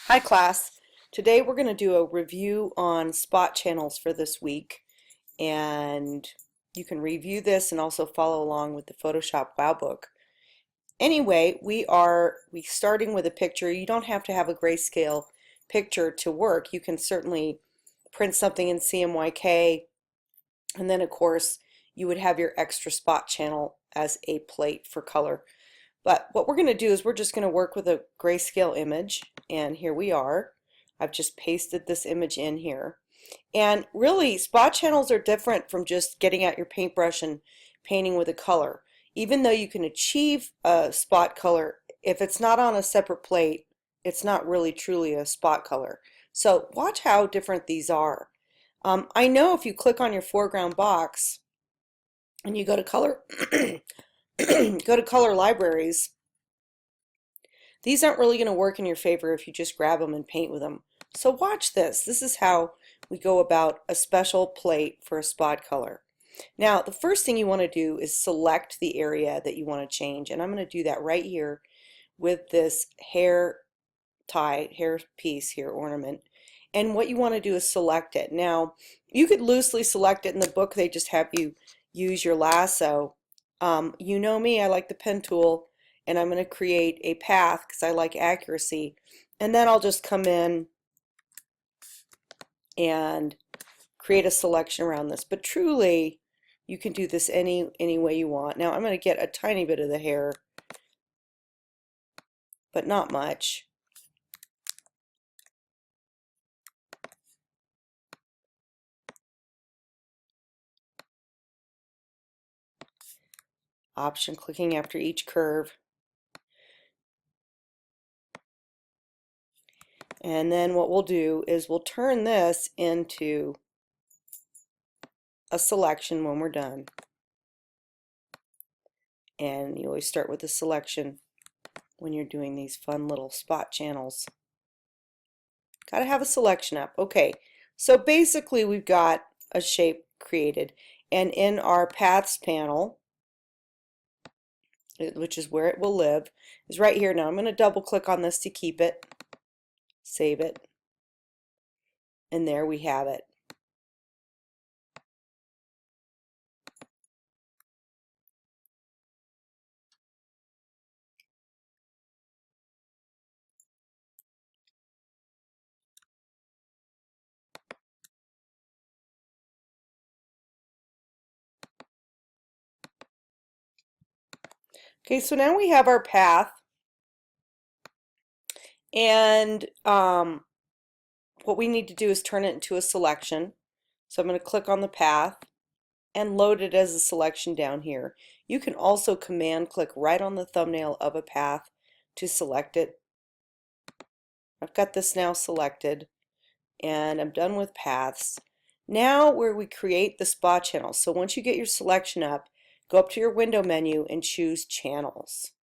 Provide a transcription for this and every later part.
Hi class. Today we're going to do a review on spot channels for this week, and you can review this and also follow along with the Photoshop Wow book. Anyway, we starting with a picture. You don't have to have a grayscale picture to work. You can certainly print something in CMYK, and then of course you would have your extra spot channel as a plate for color. But what we're going to do is we're just going to work with a grayscale image, and here we are. I've just pasted this image in here. And really, spot channels are different from just getting out your paintbrush and painting with a color. Even though you can achieve a spot color, if it's not on a separate plate, it's not really truly a spot color. So watch how different these are. I know if you click on your foreground box and you go to color go to color libraries, these aren't really going to work in your favor if you just grab them and paint with them. So watch this. This is how we go about a special plate for a spot color. Now the first thing you want to do is select the area that you want to change, and I'm going to do that right here with this hair piece here, ornament. And what you want to do is select it. Now you could loosely select it. In the book they just have you use your lasso. You know me, I like the pen tool, and I'm going to create a path because I like accuracy, and then I'll just come in and create a selection around this. But truly you can do this any way you want. Now I'm going to get a tiny bit of the hair, but not much. Option clicking after each curve. And then what we'll do is we'll turn this into a selection when we're done. And you always start with the selection when you're doing these fun little spot channels. Got to have a selection up. Okay, so basically we've got a shape created, and in our paths panel, which is where it will live, is right here. Now I'm going to double click on this to keep it, save it, and there we have it. Okay, so now we have our path, and what we need to do is turn it into a selection. So I'm going to click on the path and load it as a selection down here. You can also command click right on the thumbnail of a path to select it. I've got this now selected, and I'm done with paths. Now where we create the spot channels. So once you get your selection up, go up to your window menu and choose channels.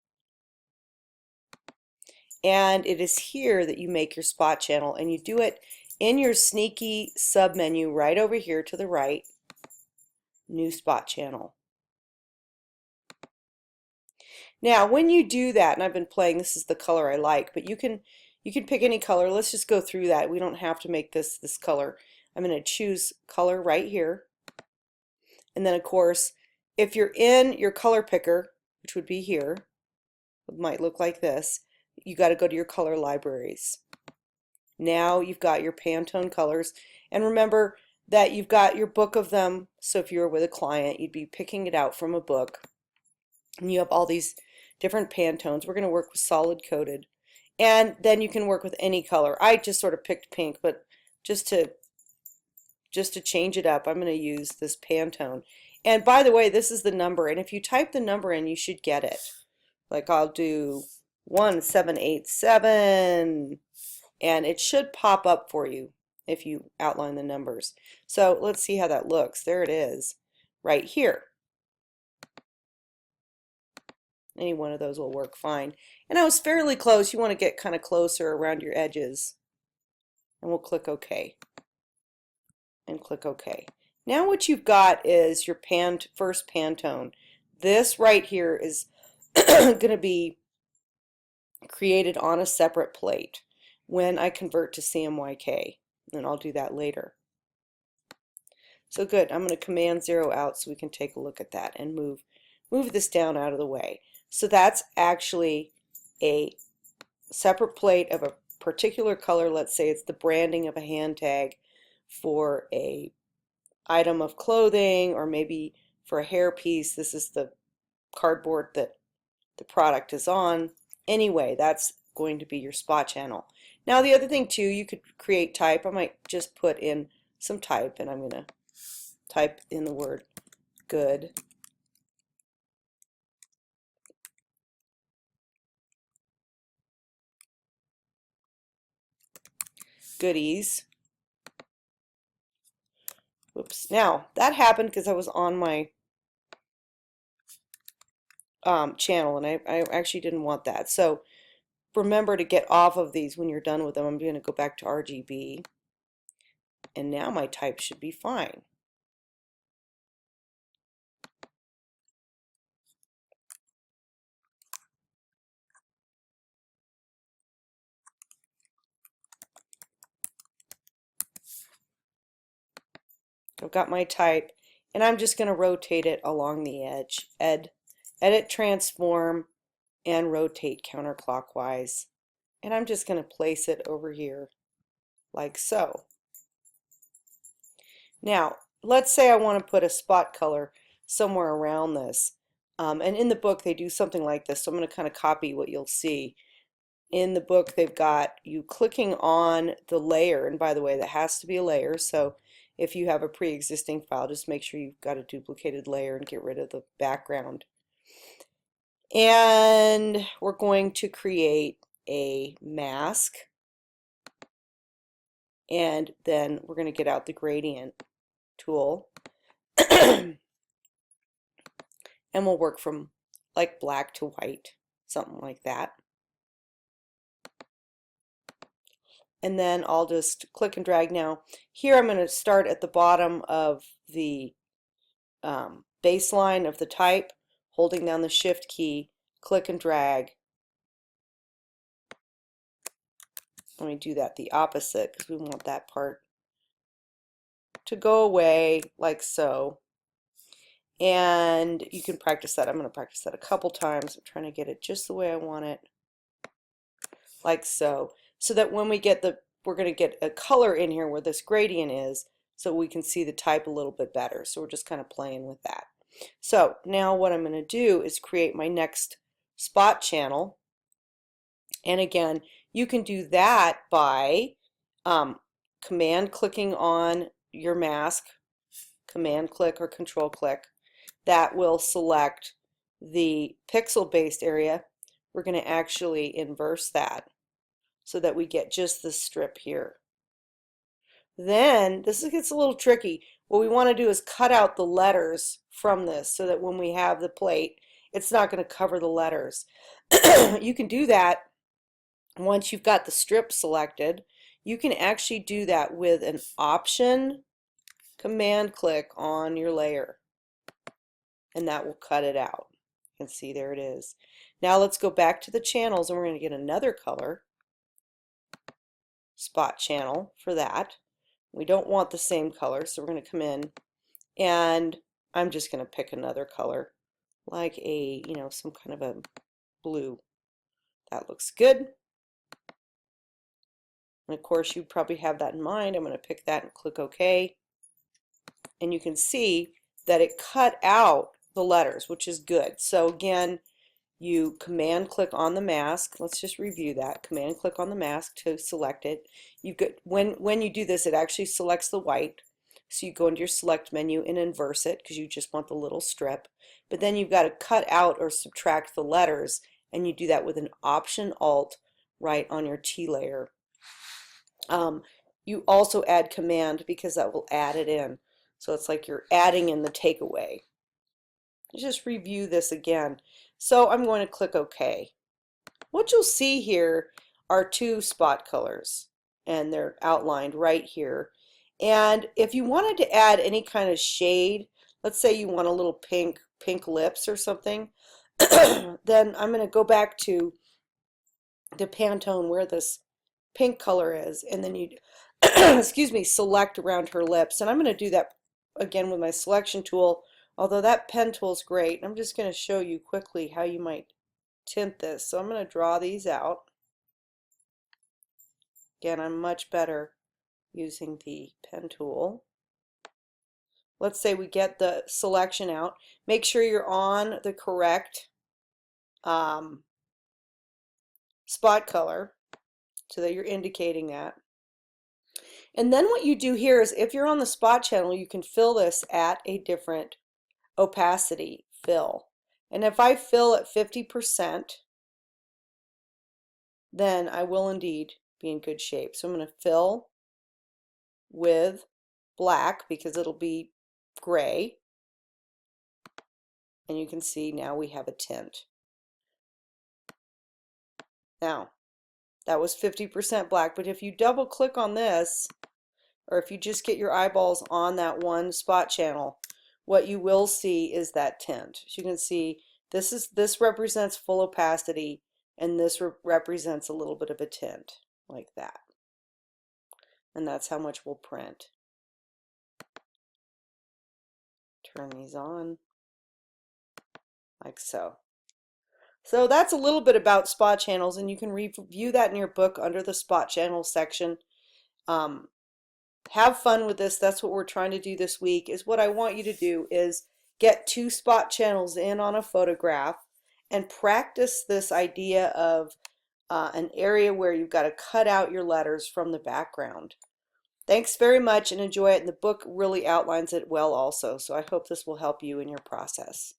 And it is here that you make your spot channel, and you do it in your sneaky sub menu right over here to the right, new spot channel. Now when you do that, and I've been playing, this is the color I like, but you can pick any color. Let's just go through that. We don't have to make this color. I'm going to choose color right here, and then of course if you're in your color picker, which would be here, it might look like this, you got to go to your color libraries. Now you've got your Pantone colors, and remember that you've got your book of them. So if you were with a client, you'd be picking it out from a book, and you have all these different Pantones. We're going to work with solid coated, and then you can work with any color. I just sort of picked pink, but just to change it up, I'm going to use this Pantone. And by the way, this is the number, and if you type the number in, you should get it. Like I'll do 1787, and it should pop up for you if you outline the numbers. So let's see how that looks. There it is right here. Any one of those will work fine. And I was fairly close. You want to get kind of closer around your edges. And we'll click OK. And click OK. Now what you've got is your first Pantone. This right here is going to be created on a separate plate. when I convert to CMYK, and I'll do that later. So good, I'm going to Command 0 out so we can take a look at that and move this down out of the way. So that's actually a separate plate of a particular color. Let's say it's the branding of a hand tag for a item of clothing, or maybe for a hair piece. This is the cardboard that the product is on. Anyway, that's going to be your spot channel. Now the other thing too, you could create type. I might just put in some type, and I'm going to type in the word good. Goodies. Whoops. Now that happened because I was on my channel, and I actually didn't want that. So remember to get off of these when you're done with them. I'm going to go back to RGB, and now my type should be fine. I've got my type, and I'm just going to rotate it along the edge. Edit, transform, and rotate counterclockwise. And I'm just going to place it over here like so. Now, let's say I want to put a spot color somewhere around this. And in the book they do something like this, so I'm going to kind of copy what you'll see. In the book they've got you clicking on the layer, and by the way, that has to be a layer, so if you have a pre-existing file, just make sure you've got a duplicated layer and get rid of the background. And we're going to create a mask, and then we're going to get out the gradient tool and we'll work from like black to white, something like that. And then I'll just click and drag. Now here I'm going to start at the bottom of the baseline of the type, holding down the shift key, click and drag. Let me do that the opposite, because we want that part to go away like so. And you can practice that. I'm going to practice that a couple times. I'm trying to get it just the way I want it, like so. So that when we get we're going to get a color in here where this gradient is, so we can see the type a little bit better. So we're just kind of playing with that. So now what I'm going to do is create my next spot channel. And again, you can do that by command clicking on your mask, command click or control click. That will select the pixel based area. We're going to actually inverse that so that we get just this strip here. Then this gets a little tricky. What we want to do is cut out the letters from this so that when we have the plate, it's not going to cover the letters. You can do that once you've got the strip selected. You can actually do that with an option command click on your layer, and that will cut it out. You can see there it is. Now let's go back to the channels, and we're going to get another color spot channel for that. We don't want the same color, so we're going to come in, and I'm just going to pick another color, like a, some kind of a blue. That looks good. And of course you probably have that in mind. I'm going to pick that and click OK. And you can see that it cut out the letters, which is good. So again, you command click on the mask. Let's just review that. Command click on the mask to select it. You get when you do this, it actually selects the white. So you go into your select menu and inverse it because you just want the little strip. But then you've got to cut out or subtract the letters, and you do that with an option alt right on your T layer. You also add command because that will add it in. So it's like you're adding in the takeaway. Just review this again. So I'm going to click OK. What you'll see here are two spot colors, and they're outlined right here. And if you wanted to add any kind of shade, let's say you want a little pink lips or something, then I'm going to go back to the Pantone where this pink color is, and then you excuse me, select around her lips. And I'm going to do that again with my selection tool, although that pen tool is great. I'm just going to show you quickly how you might tint this. So I'm going to draw these out. Again, I'm much better using the pen tool. Let's say we get the selection out. Make sure you're on the correct spot color so that you're indicating that. And then what you do here is if you're on the spot channel, you can fill this at a different opacity fill. And if I fill at 50%, then I will indeed be in good shape. So I'm going to fill with black because it'll be gray. And you can see now we have a tint. Now, that was 50% black, but if you double click on this, or if you just get your eyeballs on that one spot channel, what you will see is that tint. As you can see, this represents full opacity, and this represents a little bit of a tint, like that. And that's how much we'll print. Turn these on, like so. So that's a little bit about spot channels, and you can review that in your book under the spot channels section. Have fun with this. That's what we're trying to do this week. Is what I want you to do is get 2 spot channels in on a photograph and practice this idea of an area where you've got to cut out your letters from the background. Thanks very much and enjoy it. And the book really outlines it well also. So I hope this will help you in your process.